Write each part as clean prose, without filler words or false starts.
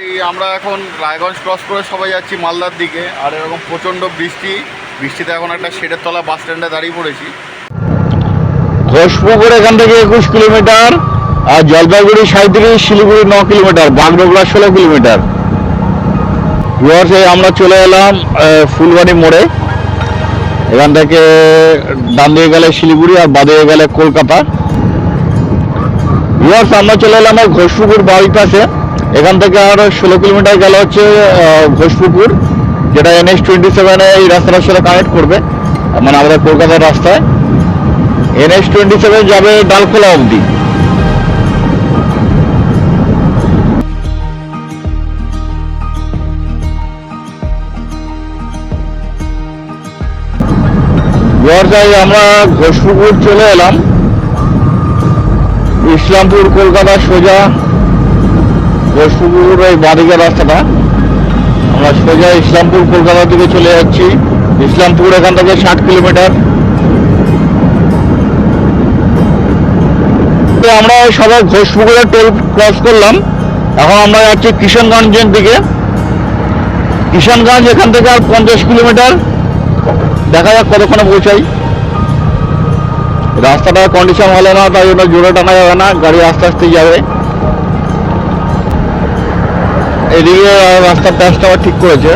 এই আমরা এখন রায়গঞ্জ ক্রস করে সবাই যাচ্ছি মালদার দিকে, আর এরকম প্রচণ্ড বৃষ্টিতে এখন একটা শেডের তলা বাস স্ট্যান্ডে দাঁড়িয়ে পড়েছি। ঘোষপুকুর এখান থেকে 21 কিলোমিটার, আর জলপাইগুড়ি 37, শিলিগুড়ি 9 কিলোমিটার, বাগডোগরা 16 কিলোমিটার। আমরা চলে এলাম ফুলবাড়ি মোড়ে। এখান থেকে ডান দিকে গেলে শিলিগুড়ি আর বাঁ দিকে গেলে কলকাতা। আমরা চলে এলাম ঘোষপুকুর বাইপাসে। এখান থেকে আর 16 কিলোমিটার গেলে হচ্ছে ঘোষপুকুর, যেটা NH-27 এই রাস্তাটার সাথে কানেক্ট করবে, মানে আমাদের কলকাতার রাস্তায়। NH-27 যাবে ডালখোলা অবধি। আমরা ঘোষপুকুর চলে এলাম। ইসলামপুর কলকাতা সোজা ঘোষপুকুর এই বাঁদিকের রাস্তাটা, আমরা সোজা ইসলামপুর কলকাতার দিকে চলে যাচ্ছি। ইসলামপুর এখান থেকে 60 কিলোমিটার। আমরা সবাই ঘোষপুকুরের টোল ক্রস করলাম। এখন আমরা যাচ্ছি কিষানগঞ্জের দিকে। কিষানগঞ্জ এখান থেকে আর 50 কিলোমিটার। দেখা যাক কতক্ষণে পৌঁছাই। রাস্তাটার কন্ডিশন ভালো না, তাই জন্য জোরে টানা যাবে না, গাড়ি আস্তে আস্তে যাবে। এদিকে রাস্তার প্যাচটা আবার ঠিক করেছে,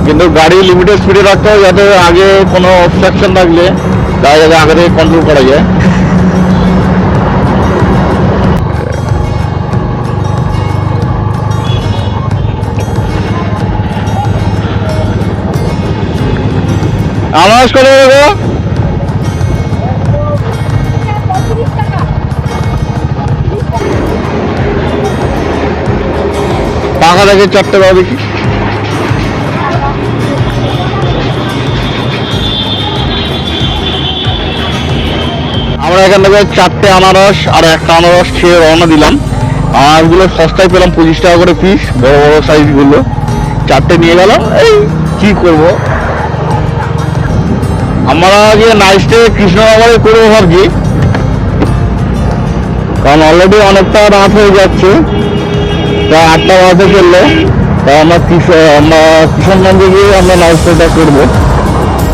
কিন্তু গাড়ি লিমিটেড স্পিডে রাখতে হবে, যাতে আগে কোনো অবস্ট্রাকশন থাকলে তাই যাতে আগে থেকে কন্ট্রোল করা যায়। আনাজ করে দেবো টাকা থেকে 4টে পাবো দেখি। আমরা এখান থেকে 4টে আনারস আর একটা আনারস খেয়ে রওনা দিলাম। আনারসগুলো সস্তায় পেলাম 25 টাকা করে পিস, বড় বড় সাইজগুলো। 4টে নিয়ে গেলাম। এই কি করবো, আমরা আগে নাইটে কৃষ্ণনগরে করবো ভাবছি, কারণ অলরেডি অনেকটা রাত হয়ে যাচ্ছে, প্রায় 8টা বাজে চললো। তাই আমরা কিষানগঞ্জে গিয়ে আমরা নাইট স্টেটা করবো,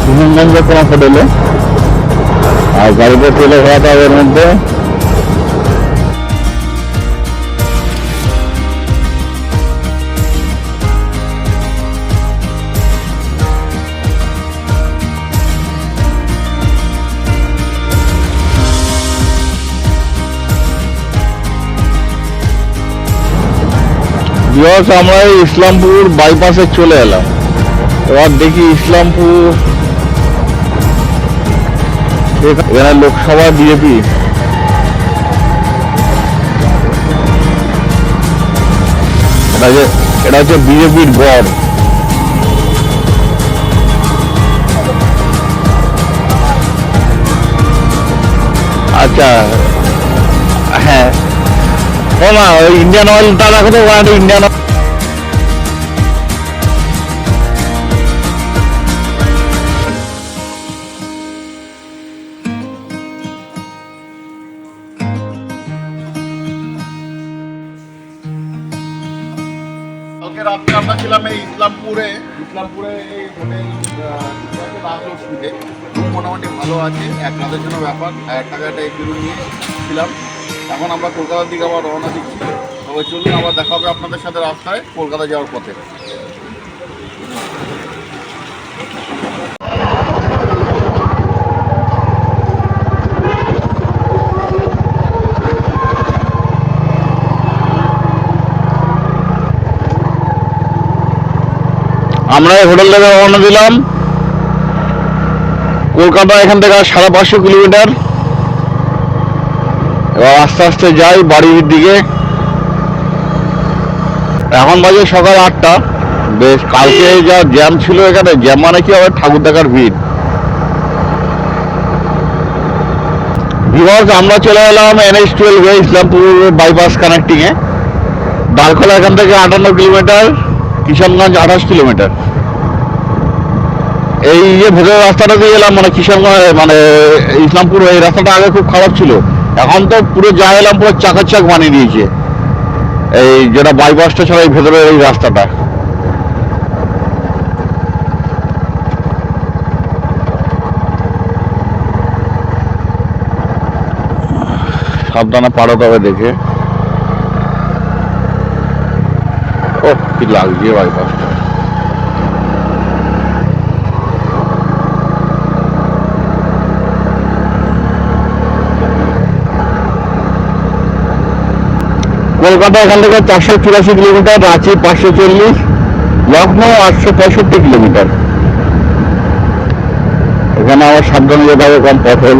কিষানগঞ্জে কোনো হোটেলে। আর গাড়িতে তেলে ভরাতে হবে এর মধ্যে। আমরা ইসলামপুর বাইপাসে চলে এলাম। এবার দেখি ইসলামপুর, এখানে লোকসভা বিজেপি। এটা হচ্ছে বিজেপির গড়। আচ্ছা, হ্যাঁ, ও না, ওই ইন্ডিয়ান অয়েলটা রাখো তো, ইন্ডিয়ান কালকে রাত্রে আমরা ছিলাম এই ইসলামপুরে এই হোটেল রাজলক্ষ্মীতে। মোটামুটি ভালো আছে, এক রাতের জন্য ব্যাপার। 1000 টাকা একটা এগ্রি নিয়ে ছিলাম। এখন আমরা কলকাতার দিকে আবার রওনা দিচ্ছি। তবে চলুন, আবার দেখা হবে আপনাদের সাথে রাস্তায় কলকাতা যাওয়ার পথে। আমরা এই হোটেল থেকে রওনা দিলাম। কলকাতা এখান থেকে 550 কিলোমিটার। এবার আস্তে আস্তে যাই বাড়ির দিকে। এখন বাজে সকাল 8টা। বেশ, কালকে যা জ্যাম ছিল এখানে, জ্যাম মানে কি হবে, ঠাকুর দেখার ভিড়। আমরা চলে এলাম NH-12 ইসলামপুর বাইপাস কানেক্টিংয়ে। ডালখোলা এখান থেকে 58 কিলোমিটার, কিষানগঞ্জ 28 কিলোমিটার। এই যে ভেতরের রাস্তাটা দিয়ে এলাম, মানে কিষানগঞ্জ মানে ইসলামপুর, এই রাস্তাটা আগে খুব খারাপ ছিল, এখন তো পুরো যা এলাম পুরো চাকাচাক বানিয়ে দিয়েছে, এই যেটা বাইপাসটা ছাড়া এই ভেতরে এই রাস্তাটা। সাবধানে পারতে হবে দেখে। ও কি লাগছে বাইপাসটা। কলকাতা এখান থেকে 484 কিলোমিটার, রাঁচি 540, লখনৌ 865 কিলোমিটার। এখানে আমার সাবধানে যেতে হবে, কম পথল।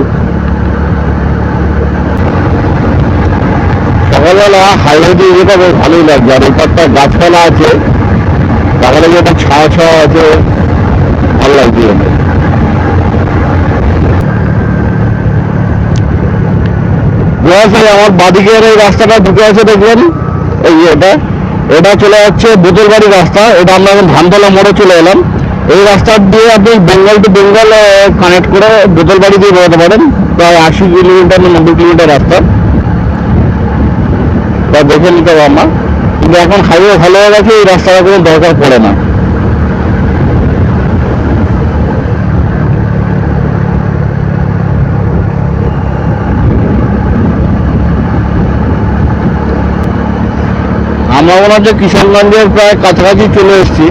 সকালবেলা হাইওয়ে দিয়ে যেতে বেশ ভালোই লাগছে, আর এই পাশটা গাছপালা আছে, তাহলে যেটা ছাওয়া ছাওয়া আছে, ভালো লাগছে। আমার বাদিকের এই রাস্তাটা ঢুকে আছে দেখবেন, এই এটা চলে যাচ্ছে বোতলবাড়ি রাস্তা। এটা আমরা এখন ধানতলা মোড়ে চলে এলাম। এই রাস্তা দিয়ে আপনি বেঙ্গল টু বেঙ্গল কানেক্ট করে বোতলবাড়ি দিয়ে বেরোতে পারেন। প্রায় 80 কিলোমিটার না 90 কিলোমিটার রাস্তা, তা দেখে নিতে হবে আমরা। কিন্তু এখন হাইওয়ে ভালো হয়ে গেছে, এই রাস্তাটা কোনো দরকার পড়ে না। আমরা মনে হচ্ছে কিষানগঞ্জের প্রায় কাছাকাছি চলে এসেছি।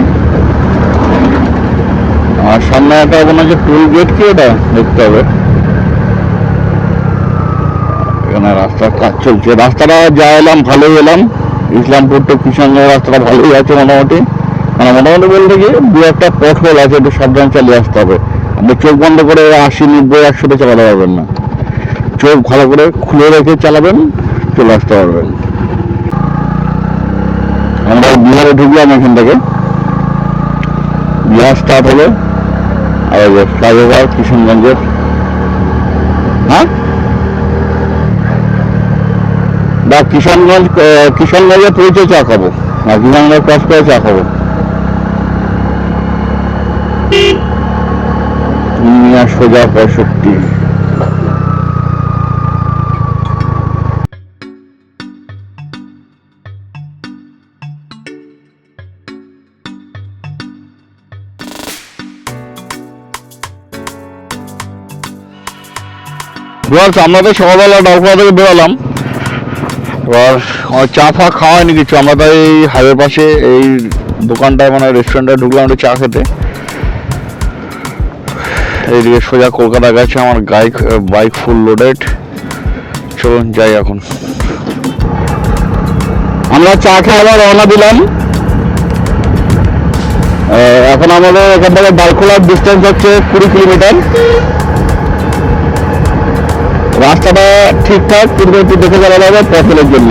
আর সামনে একটা মনে হচ্ছে টোল গেট, কি এটা দেখতে হবে। এখানে রাস্তার কাজ চলছে, রাস্তাটা যা এলাম ভালোই এলাম। ইসলামপুর টু কিষানগঞ্জ রাস্তাটা ভালোই আছে মোটামুটি। মানে মোটামুটি বলতে গিয়ে দু একটা পথল আছে, একটু সাবধানে চালিয়ে আসতে হবে। আপনি চোখ বন্ধ করে 80, 90, 100-তে চালাতে পারবেন না। চোখ ভালো করে খুলে রেখে চালাবেন, চলে আসতে পারবেন। আমরা বিহারে ঢুকলাম, এখান থেকে বিহার স্টার্ট হলো। আর ফ্লাইওভার কিষানগঞ্জের। হ্যাঁ, বা কিষানগঞ্জে পৌঁছে চা খাবো, আর কিষানগঞ্জ ক্রস করে চা খাবো। সোজা 65। আমরা তো সকালবেলা ডালখোলা থেকে বেরোলাম, এবার চা ফা খাওয়া হয়নি কিছু। আমরা তো এই হাইওয়ে পাশে এই দোকানটায় মানে রেস্টুরেন্টে ঢুকলাম একটু চা খেতে। এইদিকে সোজা কলকাতা গেছে আমার বাইক ফুল লোডেড। চলুন যাই এখন। আমরা চা খেয়ে আবার রওনা দিলাম। এখন আমাদের এখান থেকে ডালখোলার ডিস্টেন্স হচ্ছে 20 কিলোমিটার। রাস্তাটা ঠিকঠাক, কিন্তু একটু দেখে চালানো হবে পথলের জন্য।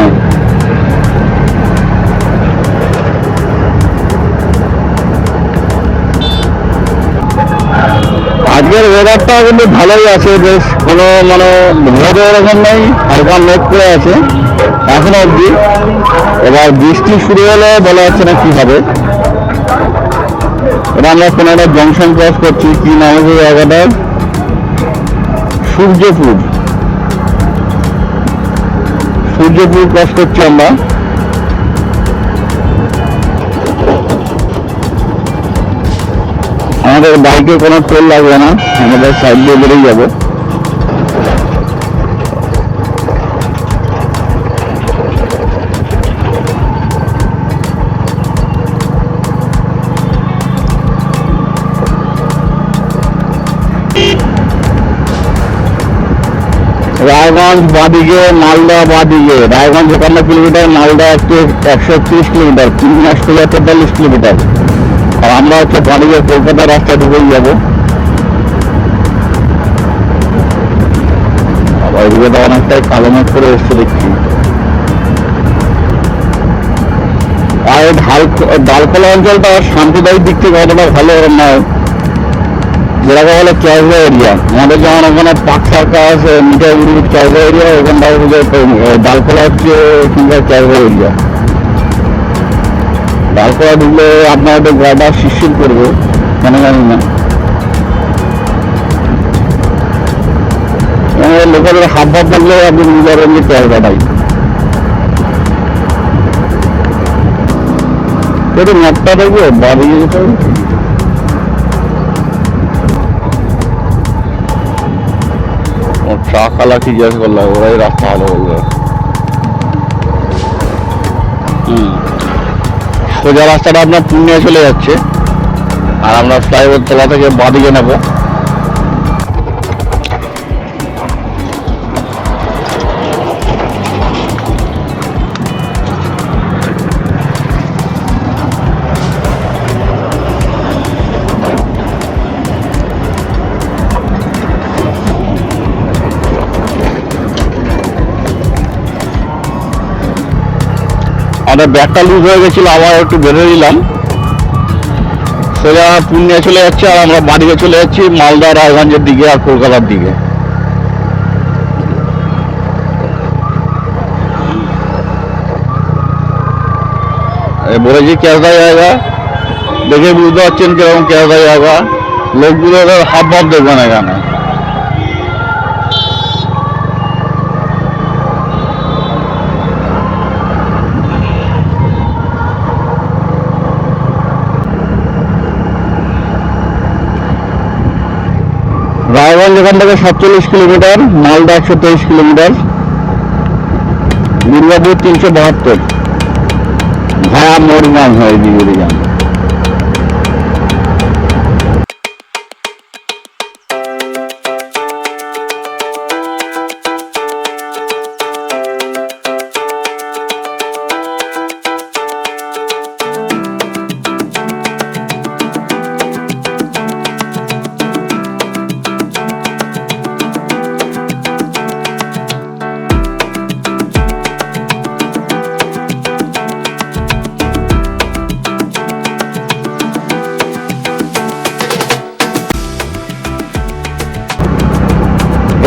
আজকের ওয়েদারটা কিন্তু ভালোই আছে, বেশ কোনো মানে ভোরে এরকম নেই, হালকা মেঘ করে আছে এখনো অবধি। এবার বৃষ্টি শুরু হলে বলা যাচ্ছে না কি হবে। এবার আমরা কোনো একটা জংশন ক্রস করছি, কি নাম হচ্ছে জায়গাটার, সূর্যপুর ক্রস করছি আমরা। আমাদের বাইকে কোনো টোল লাগবে না, আমাদের সাইড দিয়ে বেরিয়ে যাবো। রায়গঞ্জ বাদিকে, মালদা বাদিকে। Raiganj 51 kilometre, Malda 130 kilometre, Dinajpur 43 kilometre. আর আমরা হচ্ছে বাদিকে কলকাতা রাস্তা ঢুকেই যাবো। আবার এদিকে তো অনেকটাই কালো মেঘ করে এসছে দেখছি। আর ডালখোলা অঞ্চলটা শান্তিদায়ীর দিক থেকে অতটা ভালো নয়, যেটাকে বলে ক্যাজা এরিয়া। আমাদের যেমন ওখানে পাক সার্কাস, মিঠাইগুড়ি ক্যাজা এরিয়া, ওখানটা ডালখোলা হচ্ছে এখানকার ক্যাজা এরিয়া। ডালখোলা ঢুকলে আপনার একটা গাড়িটা শিরশির করবে, কেন জানি না। লোকেদের হাত ভাব থাকলে আপনি বুঝতে পারবেন যে ক্যালকাটাই। একটু ম্যাপটা দেখবো, বাড়ি যেতে হবে। ট্রাক আলা কি জিজ্ঞাসা করলাম, ওরাই রাস্তা ভালো বলবে। সোজা রাস্তাটা আপনার পুরুলিয়া চলে যাচ্ছে, আর আমরা ফ্লাইওভার তলা থেকে বাঁদিকে নেবো। আমাদের ব্যাগটা লুজ হয়ে গেছিল, আবার একটু বেরো দিলাম। সোজা পুরুলিয়া চলে যাচ্ছে, আর আমরা বাড়িতে চলে যাচ্ছি মালদা, রায়গঞ্জের দিকে আর কলকাতার দিকে। বলেছি ক্যালকা জায়গা দেখে বুঝতে পারছেন কিরকম ক্যালকা জায়গা। লোকগুলোর হাব ভাব দেখবেন এখানে। রায়গঞ্জ এখান থেকে 47 কিলোমিটার, মালদা 123 কিলোমিটার, দুর্গাপুর 372, ভায়া মোরগান হয় দিকে যান।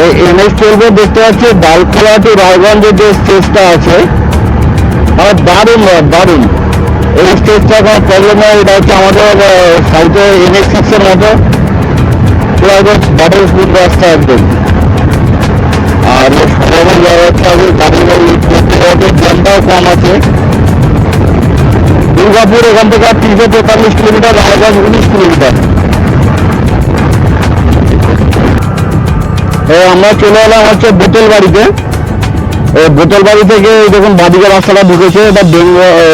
এই NH12 দেখতে পাচ্ছি বালখোলা টু রায়গঞ্জের যে স্টেজটা আছে, দারুণ দারুণ। এই স্টেজটা কোনো প্রবলেম হয়, এটা হচ্ছে আমাদের সাউথে NH6 এর মতো পুরো একদম ডাবল স্পিড রাস্তা একদম। আর সরকারি জায়গাটা গাড়ি জ্যামটাও কম আছে। দুর্গাপুর এখান থেকে 343 কিলোমিটার, রায়গঞ্জ 19 কিলোমিটার। আমরা চলে এলাম হচ্ছে বোতল বাড়িতে। বোতল বাড়ি থেকে যখন বাদিকে রাস্তাটা ঢুকেছে,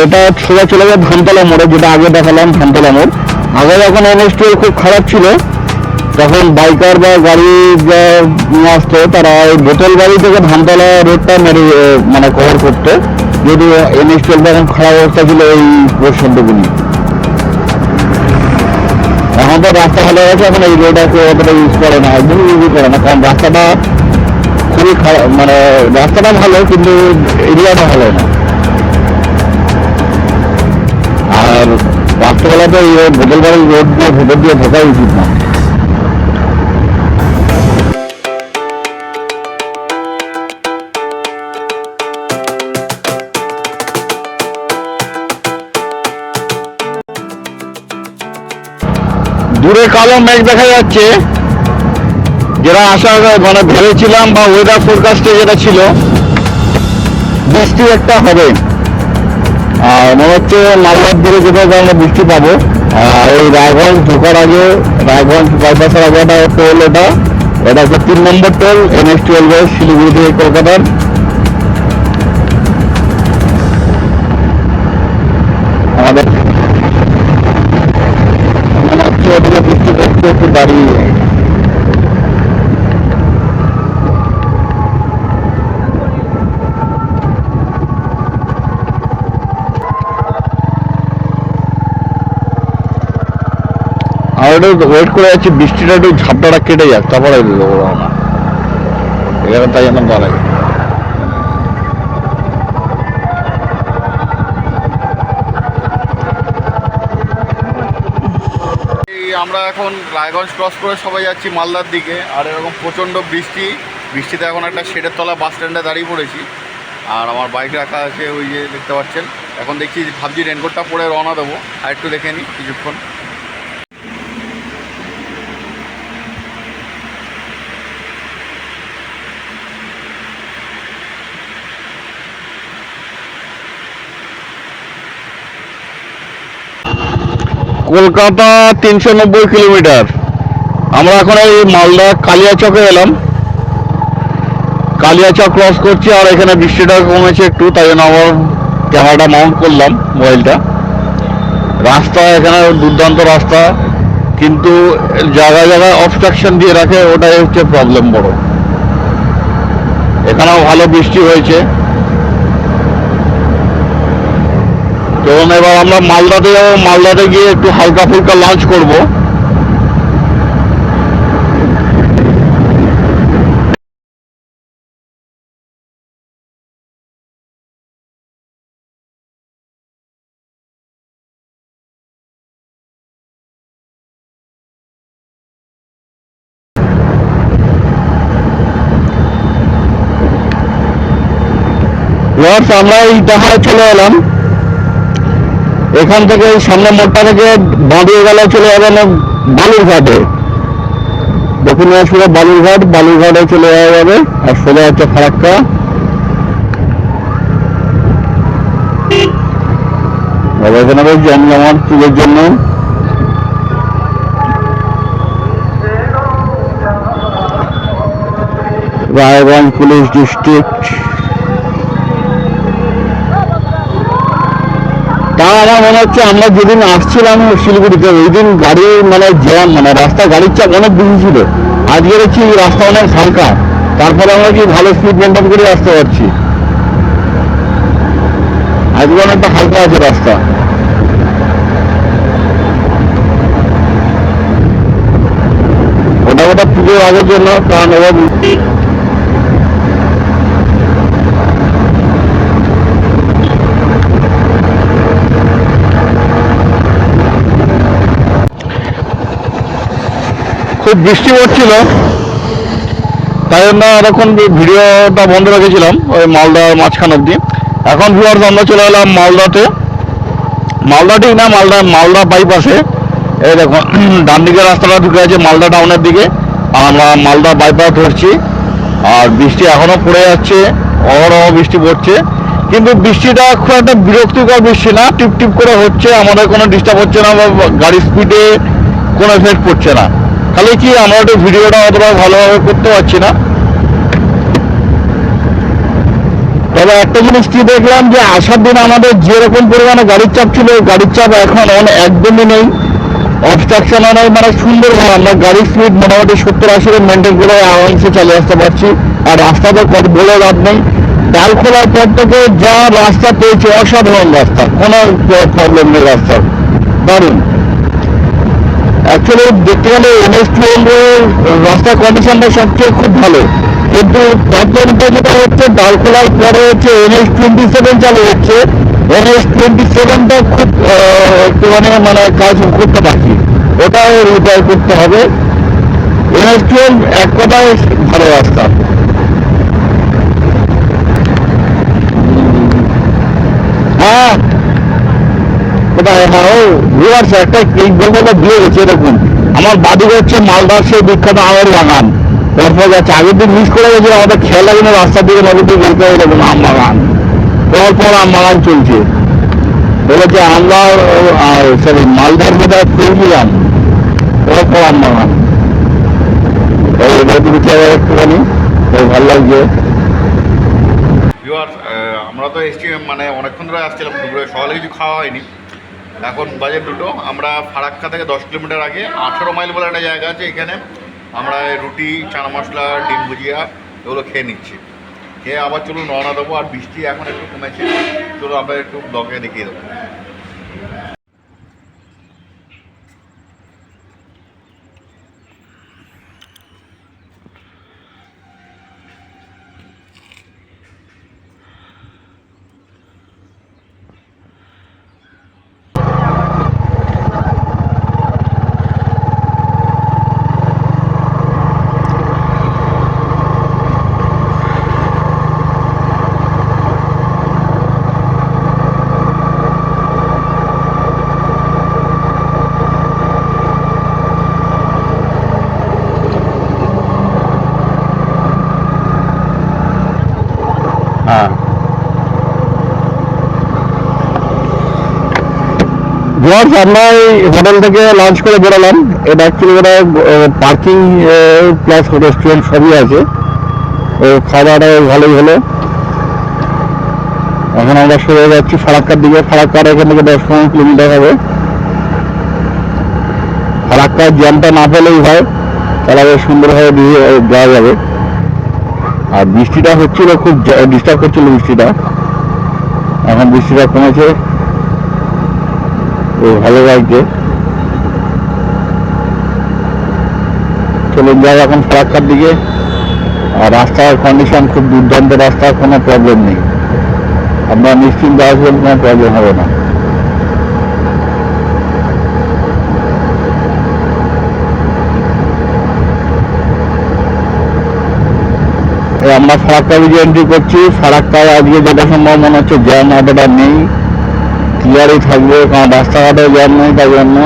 এটা সোজা চলে যায় ধানতলা মোড়ে, যেটা আগে দেখালাম ধানতলা মোড়। আগে যখন NH12 খুব খারাপ ছিল, তখন বাইকার বা গাড়ি নিয়ে আসতো, তারা ওই বোতল বাড়ি থেকে ধানতলা রোডটা মানে কভার করতো, যদি NH12 এখন খারাপ অবস্থা ছিল এই পোর্শনটুকুনি। এখন তো রাস্তা ভালো আছে, এখন এই রোড আছে অতটা ইউজ করে না, একদমই ইউজ করে না, কারণ রাস্তাটা খুবই খারাপ। মানে রাস্তাটা ভালো কিন্তু এরিয়াটা ভালো না। আর রাস্তাবেলাতে এই বোতলবাড়ির রোড দিয়ে ভেতর দিয়ে ঢোকা উচিত না। দূরে কালো মেঘ দেখা যাচ্ছে, যেটা আশা মানে ভেবেছিলাম বা ওয়েদার ফোরকাস্টে যেটা ছিল, বৃষ্টি একটা হবে। আর মনে হচ্ছে মালদার দিকে যেটা আমরা বৃষ্টি পাবো। আর এই রায়গঞ্জ ঢোকার আগে, রায়গঞ্জ বাইপাসের আগে একটা টোল, এটা হচ্ছে 3 নম্বর টোল NH12 শিলিগুড়ি থেকে কলকাতার। আমাদের মনে হচ্ছে ওদিকে বৃষ্টি পড়ছে, একটু দাঁড়িয়ে। আর একটু ওয়েট করে যাচ্ছি, বৃষ্টিটা একটু ঝাপটাটা কেটে যাক, তারপরে দেবো রওনা। এখানে তাই জন্য দাঁড়াই। আমরা এখন রায়গঞ্জ ক্রস করে সবাই যাচ্ছি মালদার দিকে। আর এরকম প্রচণ্ড বৃষ্টিতে এখন একটা শেডের তলা বাস স্ট্যান্ডে দাঁড়িয়ে পড়েছি। আর আমার বাইক রাখা আছে ওই যে দেখতে পাচ্ছেন। এখন দেখছি ভাবছি রেনকোটটা পরে রওনা দেবো, আর একটু দেখে নিই কিছুক্ষণ। কলকাতা 390 কিলোমিটার। আমরা এখন এই মালদা কালিয়াচকে এলাম, কালিয়াচক ক্রস করছি। আর এখানে বৃষ্টিটা কমেছে একটু, তাই জন্য আবার ক্যামেরাটা মাউন্ট করলাম, মোবাইলটা। রাস্তা এখানে দুর্দান্ত রাস্তা, কিন্তু জায়গায় জায়গায় অবস্ট্রাকশন দিয়ে রাখে, ওটাই হচ্ছে প্রবলেম বড়। এখানেও ভালো বৃষ্টি হয়েছে। চলুন এবার আমরা মালদাতে যাবো, মালদাতে গিয়ে একটু হালকা ফুলকা লাঞ্চ করবো। আমরা এই ডাহায় চলে এলাম। এখান থেকে সামনে মোড়টা থেকে বাঁধিয়ে গেলে চলে যাবেন বালুরঘাটে, দক্ষিণ দিনাজপুরের বালুরঘাট। বালুরঘাটে চলে যাওয়া যাবে, আর সোজা হচ্ছে ফারাক্কা। এখানে বেশ জমজমাট পুজোর জন্য। Raiganj police district. তা আমার মনে হচ্ছে আমরা যেদিন আসছিলাম শিলিগুড়িতে, ওই দিন গাড়ি মানে জ্যাম, মানে রাস্তা গাড়ির চাপ অনেক বেশি ছিল। আজকে দেখছি রাস্তা অনেক হালকা, তারপরে আমরা কি ভালো স্পিড মেনটেন করে আসতে পারছি। আজকে অনেকটা হালকা আছে রাস্তা। ওটা পুজোর আগের জন্য, কারণ এবার খুব বৃষ্টি পড়ছিল, তাই জন্য এরকম ভিডিওটা বন্ধ রেখেছিলাম ওই মালদার মাঝখান অব্দি। এখন ভিউয়ার্স আমরা চলে এলাম মালদাতে। মালদা ঠিক না, মালদা বাইপাসে। এই দেখুন ডান দিকে রাস্তাটা ঢুকে আছে মালদা টাউনের দিকে, আর আমরা মালদা বাইপাস ধরছি। আর বৃষ্টি এখনো পড়ে যাচ্ছে, অহরহ বৃষ্টি পড়ছে, কিন্তু বৃষ্টিটা খুব একটা বিরক্তিকর বৃষ্টি না, টিপ টিপ করে হচ্ছে, আমাদের কোনো ডিস্টার্ব হচ্ছে না বা গাড়ির স্পিডে কোনো এফেক্ট পড়ছে না। খালি কি আমরা একটু ভিডিওটা অতটা ভালোভাবে করতে পারছি না। তবে একটা জিনিস কি দেখলাম, যে আসার দিন আমাদের যেরকম পরিমাণে গাড়ির চাপ ছিল, গাড়ির চাপ এখন একদমই নেই, অবস্ট্রাকশন নেই। মানে সুন্দরভাবে আমরা গাড়ির স্পিড মোটামুটি 70-80 মেনটেন করে আরামসে চালিয়ে আসতে পারছি। আর রাস্তাতে বলে লাভ নেই, ডাল খোলার পর থেকে যা রাস্তা পেয়েছে অসাধারণ রাস্তা, কোনো প্রবলেম নেই রাস্তার, দারুণ। অ্যাকচুয়ালি দেখতে গেলে NH-12 রাস্তার কন্ডিশনটা সবচেয়ে খুব ভালো, কিন্তু প্রবলেমটা যেটা হচ্ছে ডাল খোলার পরে হচ্ছে NH-27 চালু হচ্ছে। NH-27টা খুব একটুখানি মানে কাজ করতে পারছি, ওটা রিপেয়ার করতে হবে। NH-12 এক কথায় ভালো রাস্তা। হ্যাঁ কোথায়, হ্যাঁ ও ভিউয়ার্স একটা কেক বলতে দিয়ে গেছে। এরকম আমার বাদিকে হচ্ছে মালদার সেই বিখ্যাত আমের বাগান, তারপর যাচ্ছে। আগের দিন মিস করে গেছে, আমাদের খেয়াল লাগে না, রাস্তার দিকে নদীর দিকে যেতে হবে, এরকম আম বাগান, পর আম বাগান চলছে। বলেছে আমরা সরি মালদার মধ্যে ফুলছিলাম, পর আম বাগান। একটুখানি ভালো লাগছে। আমরা তো এসছি মানে অনেকক্ষণ ধরে আসছিলাম, দুপুরে সকালে কিছু খাওয়া হয়নি, এখন বাজে 2টো। আমরা ফারাক্কা থেকে 10 কিলোমিটার আগে 18 মাইল বলে একটা জায়গা আছে, এখানে আমরা রুটি, চানা মশলা, ডিম ভুজিয়া এগুলো খেয়ে নিচ্ছি। খেয়ে আবার চলুন রওনা দেবো। আর বৃষ্টি এখন একটু কমেছে, চলো আমরা একটু ব্লগে দেখিয়ে দেবো। ভিউয়ার্স, আমরা এই হোটেল থেকে লাঞ্চ করে বেরোলাম। এটা অ্যাকচুয়ালি ওটা পার্কিং প্লাস রেস্টুরেন্ট সবই আছে। তো খাওয়া দাওয়াটা ভালোই হলো। এখন আমরা সরে যাচ্ছি ফারাক্কার দিকে। ফারাক্কার এখান থেকে 10-15 কিলোমিটার হবে। ফারাক্কার জ্যামটা না পেলেই হয়, তাহলে বেশ সুন্দরভাবে দিয়ে যাওয়া যাবে। আর বৃষ্টিটা হচ্ছিল, খুব ডিস্টার্ব করছিল বৃষ্টিটা। এখন বৃষ্টিটা কমেছে, ভালো লাগছে। চলুন যাই এখন ফারাক্কার দিকে। আর রাস্তার কন্ডিশন খুব দুর্দান্ত রাস্তা, কোনো প্রবলেম নেই। আপনারা নিশ্চিন্তে আসবেন, কোনো প্রবলেম হবে না। আমরা ফারাক্কা ব্রিজে এন্ট্রি করছি। ফারাক্কায় আজকে যেটা সম্ভব মনে হচ্ছে জ্যাম অতটা নেই, ক্লিয়ারই থাকবে, কারণ রাস্তাঘাটে জ্যাম নেই, তার জন্য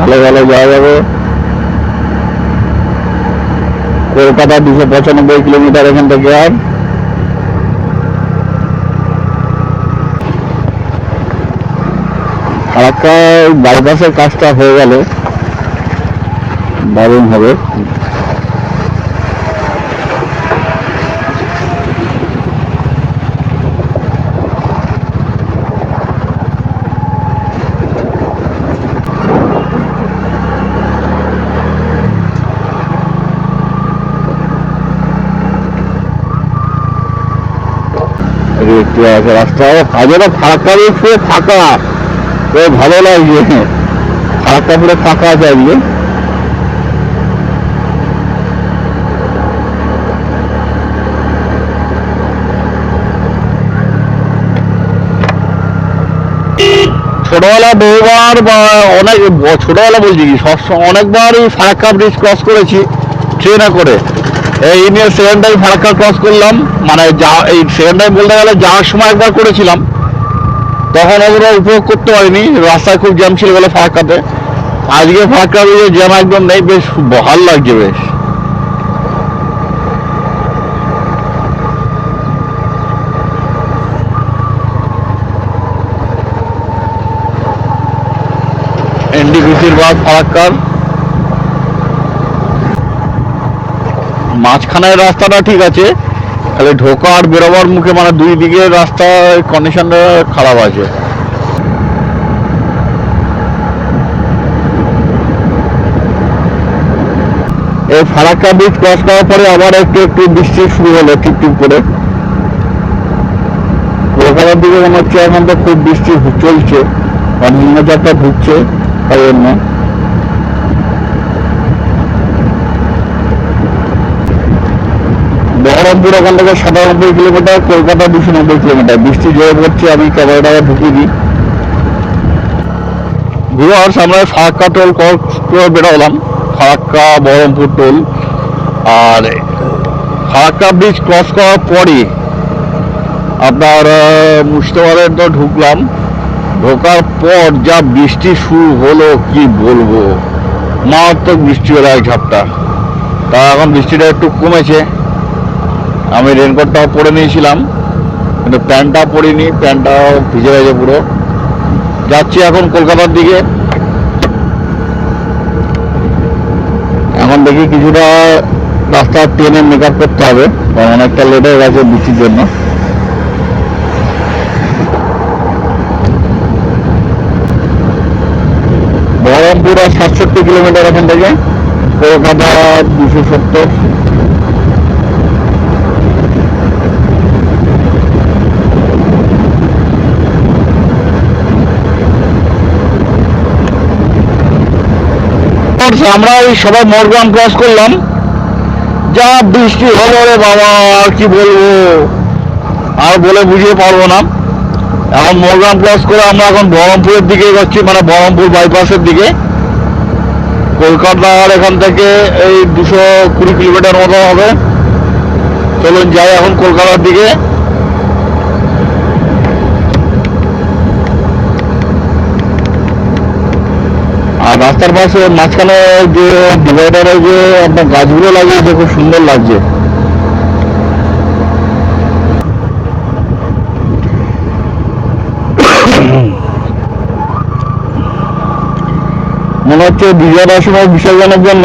ভালো ভালো যাওয়া যাবে। কলকাতা 295 কিলোমিটার এখান থেকে। আর ফারাক্কায় বাইপাসের কাজটা হয়ে গেলে দারুণ হবে। রাস্তা কাজেরও ফারাক্কা পুরো ফাঁকা, ভালো লাগছে। ফারাক্কা পুরো ফাঁকা আছে আজকে। ছোটবেলা বহুবার বা অনেক ছোটবেলা বলছি কি সবসময় অনেকবারই ফারাক্কা ব্রিজ ক্রস করেছি ট্রেনে করে। এই নিয়ে সেকেন্ড টাইম ফারাক্কা ক্রস করলাম, মানে এই সেকেন্ড টাইম বলতে গেলে যাওয়ার সময় একবার করেছিলাম, তখন ওগুলো উপভোগ করতে পারিনি, রাস্তায় খুব জ্যাম ছিল বলে ফারাক্কাতে। আজকে ফারাক্কা ব্রিজে জ্যাম একদম নেই, বেশ ভালো লাগছে বেশ। এনটিপিসির বাস ফারাক্কার। মাঝখানের রাস্তাটা ঠিক আছে, তাহলে ঢোকা আর বেরোবার মুখে মানে দুই দিকের রাস্তার কন্ডিশনটা খারাপ আছে। এই ফারাক্কা ব্রিজ ক্রস করার পরে আবার একটু একটু বৃষ্টি শুরু হলো টিপ টিপ করে। কলকাতার দিকে মনে হচ্ছে এখন তো খুব বৃষ্টি চলছে, আর নিম্নচাপটা ঢুকছে, তাই জন্য। বহরমপুর ওখান থেকে 97 কিলোমিটার, কলকাতা 290 কিলোমিটার। বৃষ্টি জোরে পড়ছে, আমি ক্যামেরাটা ঢুকিয়ে দিই। ভিউয়ার্স, আমরা ফারাক্কা টোল করে বেরোলাম, ফারাক্কা বহরমপুর টোল। আর ফারাক্কা ব্রিজ ক্রস করার পরে আপনার মুর্শিদাবাদে তো ঢুকলাম। ঢোকার পর যা বৃষ্টি শুরু হলো কি বলবো, মারাত্মক বৃষ্টি হলো এক ঝাপটা। তা এখন বৃষ্টিটা একটু কমেছে। আমি রেনকোটটাও পরে নিয়েছিলাম, কিন্তু প্যান্টটা পরিনি, প্যান্টটাও ভিজে গেছে পুরো। যাচ্ছি এখন কলকাতার দিকে। এখন দেখি কিছুটা রাস্তা ট্রেনে মেকআপ করতে হবে, কারণ অনেকটা লেট হয়ে গেছে বৃষ্টির জন্য। বহরমপুর আর 67 কিলোমিটার এখান থেকে, কলকাতা 270। আমরা ওই সবাই মোরগ্রাম ক্রস করলাম, যা বৃষ্টি হলো রে বাবা, আর কি বলবো, আর বলে বুঝিয়ে পারবো না। এখন মোরগ্রাম ক্রস করে আমরা এখন বহরমপুরের দিকে যাচ্ছি, মানে বহরমপুর বাইপাসের দিকে। কলকাতার এখান থেকে এই 220 কিলোমিটার মতো হবে। চলুন যাই এখন কলকাতার দিকে। আর রাস্তার পাশে মাঝখানে যে ডিভাইডারে যে আপনার গাছগুলো লাগিয়েছে, খুব সুন্দর লাগছে। মনে হচ্ছে বিজয়ার সময় বিসর্জনের জন্য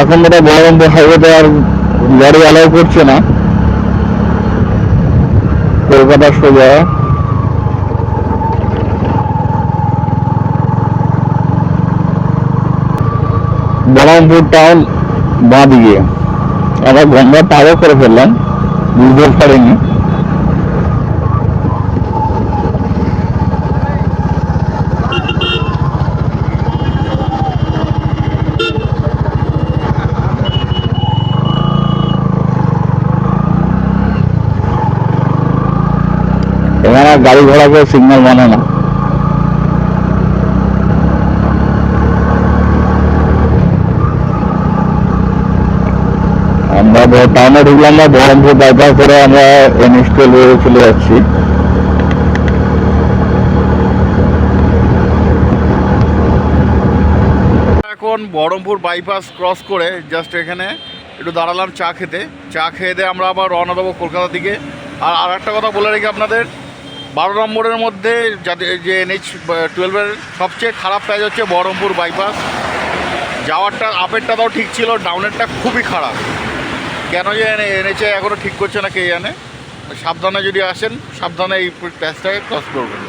এখন ওটা বহরমপুর হাইওয়েতে আর গাড়ি অ্যালাউ করছে না, কলকাতা সোজা। বহরমপুর টাউন বাঁ দিকে আমরা গঙ্গা পারও করে ফেললাম, বুঝতে পারিনি। এখানে গাড়ি ঘোড়াকে সিগন্যাল মানে না। আমরা টাউনে ঢুকলাম না, বহরমপুর বাইপাস করে আমরা NH 12 চলে যাচ্ছি। এখন বহরমপুর বাইপাস ক্রস করে জাস্ট এখানে একটু দাঁড়ালাম চা খেতে। চা খেয়ে দিয়ে আমরা আবার রওনা দেবো কলকাতা দিকে। আর একটা কথা বলে রেখে আপনাদের, 12 নম্বরের মধ্যে যাদের যে NH 12-এর সবচেয়ে খারাপ প্যাচ হচ্ছে বহরমপুর বাইপাস। যাওয়ারটা আপেরটা তাও ঠিক ছিল, ডাউনেরটা খুবই খারাপ। কেন যে NH এখনও ঠিক করছে না কে জানে। সাবধানে যদি আসেন, সাবধানে এই প্যাচটাকে ক্রস করবেন।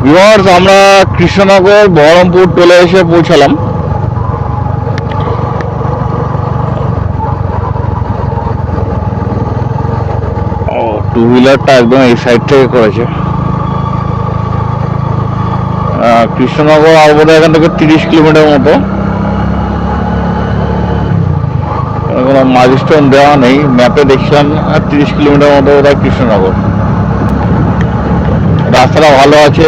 ভিউয়ার্স, আমরা কৃষ্ণনগর বহরমপুর টোলে এসে পৌঁছালাম। টু হুইলারটা একদম এই সাইড থেকে করেছে। কৃষ্ণনগর আর বোধহয় এখান থেকে 30 কিলোমিটার মতো। কোনো মাইলস্টোন দেওয়া নেই, ম্যাপে দেখছিলাম 30 কিলোমিটার মতো বোধহয় কৃষ্ণনগর। রাস্তাটা ভালো আছে,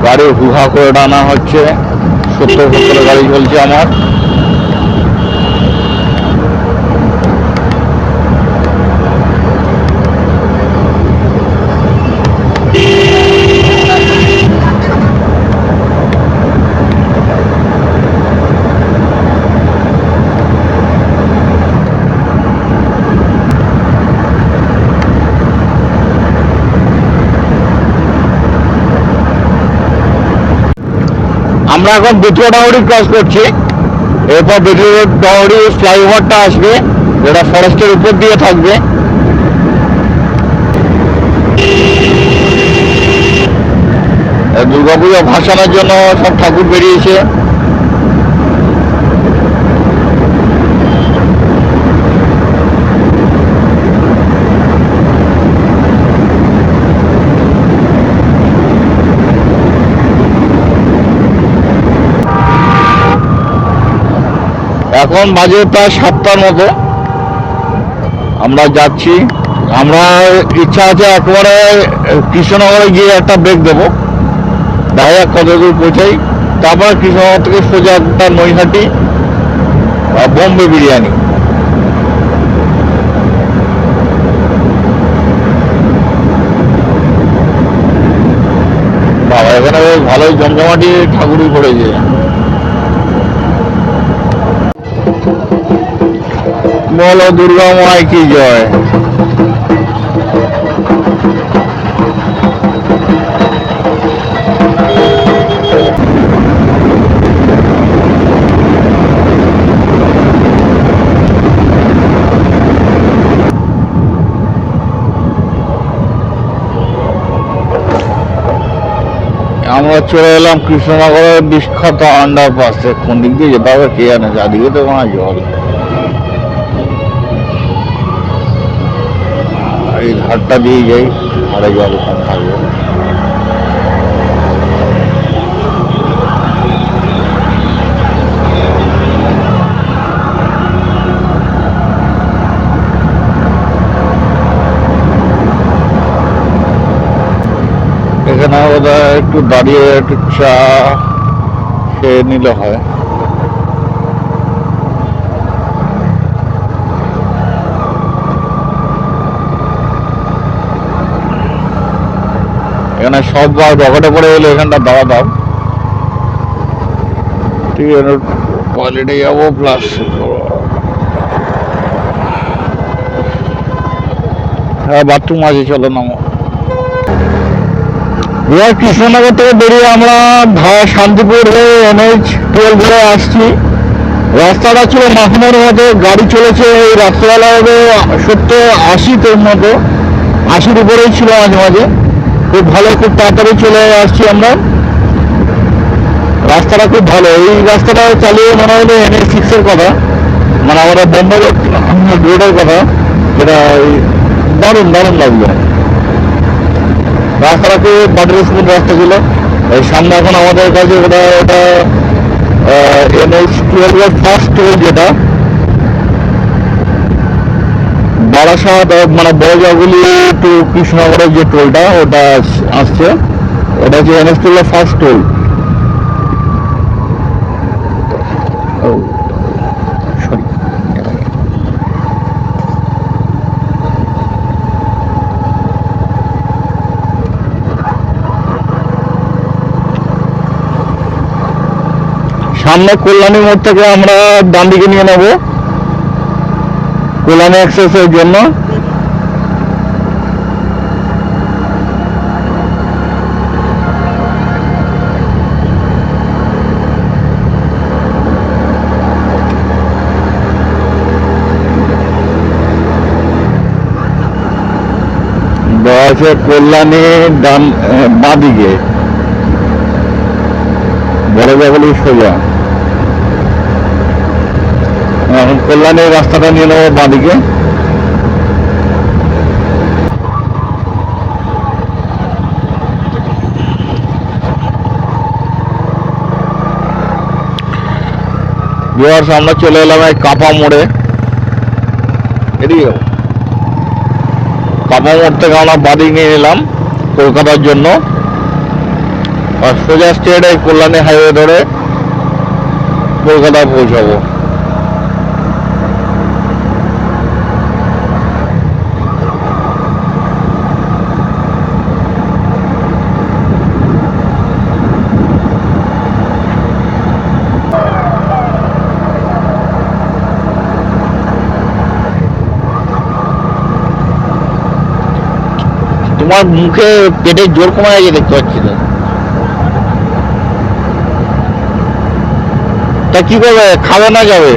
গাড়ি হুহা করে টানা হচ্ছে, 70-70 গাড়ি চলছে আমার। আমরা এখন বেতুয়াডাহরি ক্রস করছি। এরপর বেতুয়াডাহরি ফ্লাইওভারটা আসবে, যেটা ফরেস্টের উপর দিয়ে থাকবে। দুর্গাপুজো ভাসানোর জন্য সব ঠাকুর বেরিয়েছে। এখন বাজে প্রায় 7টার মতো। আমরা যাচ্ছি। আমরা ইচ্ছা আছে একেবারে কৃষ্ণনগরে গিয়ে একটা ব্রেক দেবো, দেখা যাক কত দূর পৌঁছাই। তারপর কৃষ্ণনগর থেকে সোজা একটা নৈহাটি বোম্বে বিরিয়ানি। বাবা, এখানে ভালোই জমজমাটি ঠাকুরই পড়েছে। বলো দুর্গা মাই কি জয়। আমরা চলে এলাম কৃষ্ণনগরের বিখ্যাত আন্ডারপাসে। কোন দিক দিয়ে যেতে হবে কে জানে, চারদিকে তো মনে হয় জল। এই ঘাটটা দিয়ে যাই, ঘাড়ে জল কম থাকবে। এখানে বোধহয় একটু দাঁড়িয়ে একটু চা খেয়ে নিলে হয়। এখানে সব বার পকেটে পড়ে এলে এখানটা দাঁড়াতাম। টয়লেটে যাবো প্লাস হ্যাঁ বাথরুম আছে, চলো নামো। এবার কৃষ্ণনগর থেকে বেরিয়ে আমরা শান্তিপুর হয়ে NH-12 ধরে আসছি। রাস্তাটা ছিল মাখনের মতো, গাড়ি চলেছে এই রাস্তাবেলা হবে 70-80-র মতো, 80-র উপরেই ছিল মাঝে মাঝে। খুব ভালো, খুব তাড়াতাড়ি চলে আসছি আমরা। রাস্তাটা খুব ভালো, এই রাস্তাটা চালিয়ে মনে হলো NH-6-এর কথা, মানে আমরা বোম্বে রোডের কথা, যেটা দারুণ দারুণ লাগলো। রাস্তাটা খুব বাটার স্মুথ রাস্তা ছিল। এই সামনে এখন আমাদের কাছে ওটা NH-12 ফার্স্ট টোল, যেটা বারাসাত মানে বড়জাগুলি টু কৃষ্ণনগরের যে টোলটা ওটা আসছে, ওটা হচ্ছে NH-12 ফার্স্ট টোল। সামনে কল্যাণী মোড় থেকে আমরা ডান দিকে নিয়ে নেব কল্যাণী এক্সপ্রেসের জন্য। আছে কল্যাণী ডান বাঁ দিকে, বড় জায়গাগুলি সোজা। এখন কল্যাণীর রাস্তাটা নিয়ে নেবো বাঁ দিকে। আমরা চলে এলাম এই কাপা মোড়ে। এদিকে কাপা মোড় থেকে আমরা বাদিক নিয়ে নিলাম কলকাতার জন্য, আর সোজা স্ট্রেট এই কল্যাণী হাইওয়ে ধরে কলকাতায় পৌঁছাবো। তোমার মুখে পেটের জোর কমে গেছে দেখতে পাচ্ছি তো, তা কি করবে, খাবে না যাবে?